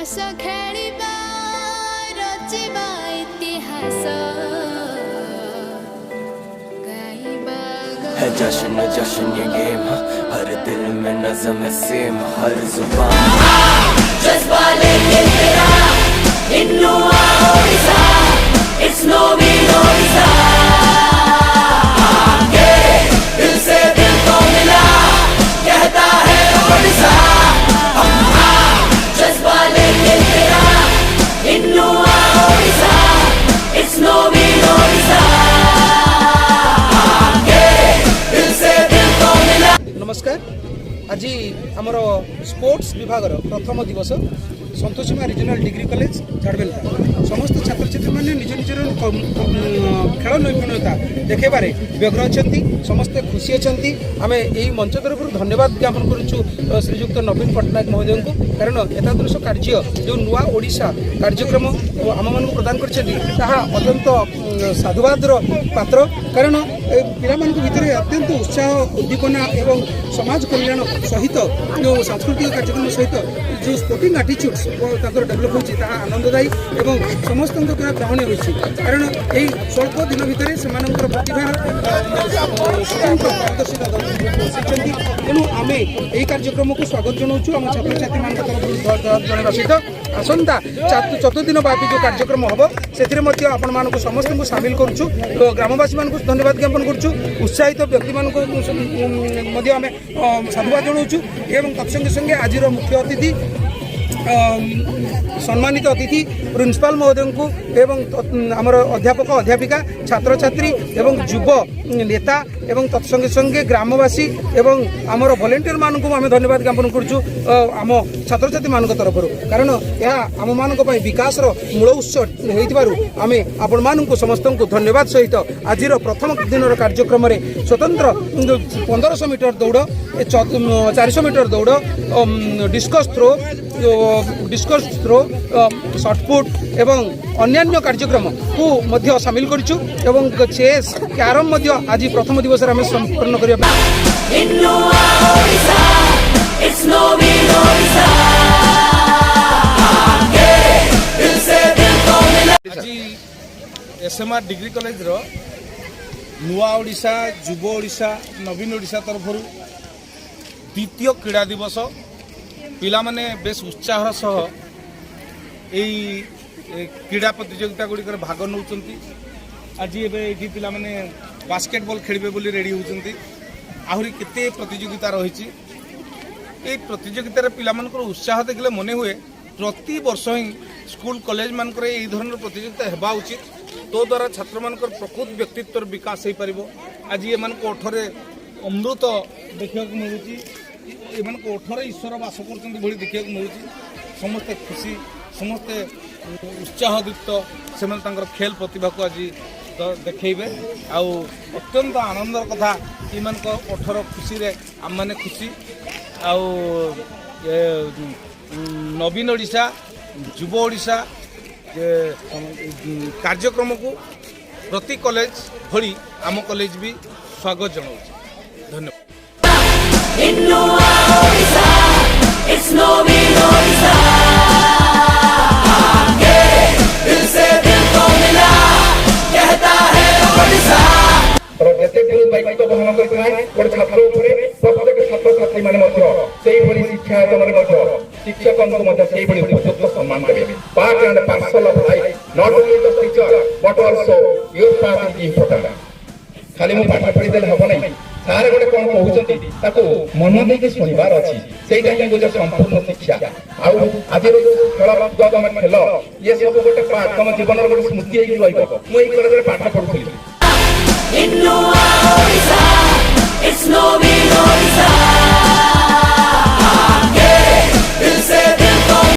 हस खेलिबा रचिबा इतिहास गाइबा है जश्न जश्न ये गेम, हर दिल में नज़म सेम, हर जुबान जज्बा लेके तेरा इन्नू ओडिशा, इट्स नो मी ओडिशा, आगे दिल से दिल को मिला कहता है ओडिशा, जज्बा लेके तेरा इन्नू ओडिशा, इट्स नो मी ओडिशा, आगे दिल से दिल को मिला। नमस्कार। आज आमर स्पोर्ट्स विभाग प्रथम दिवस संतोषीमा रिजनल डिग्री कॉलेज झारबेलटा समस्त छात्र छात्री मैंने निज निजर खेल नैपुण्यता देखेबारे व्यग्र अच्छा समस्ते खुशी अच्छा आम यही मंच तरफ धन्यवाद ज्ञापन करुँ श्रीजुक्त नवीन पट्टनायक महोदय को कारण एतादृश कार्य जो नुआ ओडिशा कार्यक्रम आम मान प्रदान करत्यंत साधुवाद पात्र कारण पिला भितर अत्यंत उत्साह उद्दीपना एवं समाज कल्याण सहित जो सांस्कृतिक कार्यक्रम सहित जो स्पोर्टिंग आटिट्यूड्स डेभलप होती आनंददायी एवं समस्त ग्रहणीय होती कारण यही स्वल्प दिन भितर से प्रतिभा स्वतंत्र प्रदर्शित तेणु आम यही कार्यक्रम को स्वागत जनाऊँ आम छात्र छात्री मान तरफ जनवा सहित आसंता 4 दिन व्यापी जो कार्यक्रम हम से आपण मानक समस्त को सामिल करुँ ग्रामवासी मान धन्यवाद ज्ञापन करुँ उत्साहित व्यक्ति मानक आम साधुवाद जनाऊँ एवं तत्संगे संगे आज मुख्य अतिथि सम्मानित अतिथि प्रिंसिपाल महोदय को एवं आमर अध्यापक अध्यापिका छात्र छात्री एवं युव नेता एवं तत्संगे संगे ग्रामवासी एवं आमर वॉलंटियर मान को आम धन्यवाद ज्ञापन करुँ आम छात्र छात्री मान तरफ कारण यह आम मान विकास मूल उत्स आम आपण मान समस्त को धन्यवाद सहित आज प्रथम दिन कार्यक्रम स्वतंत्र 1500 मीटर दौड़ 400 मीटर दौड़ डिस्कस थ्रो शॉर्टपुट एवं अन्यान्य कार्यक्रम को मध्य सामिल करिछु एवं चेस कैरम आज प्रथम दिवस आम संपन्न करिया आज एसएमआर डिग्री कॉलेज रो नुआ ओडिशा युव ओडिशा नवीन ओडिशा तरफ द्वितीय क्रीड़ा दिवस पिला माने बेस उत्साह सह यही क्रीड़ा प्रतियोगिता गुड़िकर भाग नौ आज ये पिला माने बास्केटबॉल खेलिबे बोली रेडी होउचंती आहुरी केते प्रतियोगिता रही ये प्रतियोगितार पिला मानकर उत्साह देखले मने हुए प्रति वर्ष ही स्कूल कॉलेज मानकर यही धरण प्रतियोगिता हेबा उचित तो द्वारा छात्र मानकर प्रकृत व्यक्तित्व विकास हो पार आज ये ओठरे अमृत देखा मिलूँ एमान ओठरे ईश्वर बास कर देखा मिलूँ समस्ते खुशी समस्ते उत्साहदीप्त से खेल प्रतिभा को आज देखेबे आउ अत्यंत आनंदर कथा इन ओठर खुशी रे आम मैंने खुशी आउ नवीन ओडिशा युव ओडिशा कार्यक्रम को प्रति कॉलेज भली आम कॉलेज भी स्वागत जनाऊँ धन्यवाद। शिक्षा शिक्षक उपयुक्त सम्मान देवे part and parcel of life not only the teacher but also your part is important खाली मु पाठ पढ़ी देले हबो नै सारे गोटे कोन कहउचंती ताको मन देके सुनिबार अछि सेटा ही गोटे संपूर्ण शिक्षा आउ आज रो खेल जो हम खेल ये सब गोटे पार्ट तम जीवन रो गोटे स्मृति हेकि रहइबो मु एई कॉलेज रे पाठ पढुथली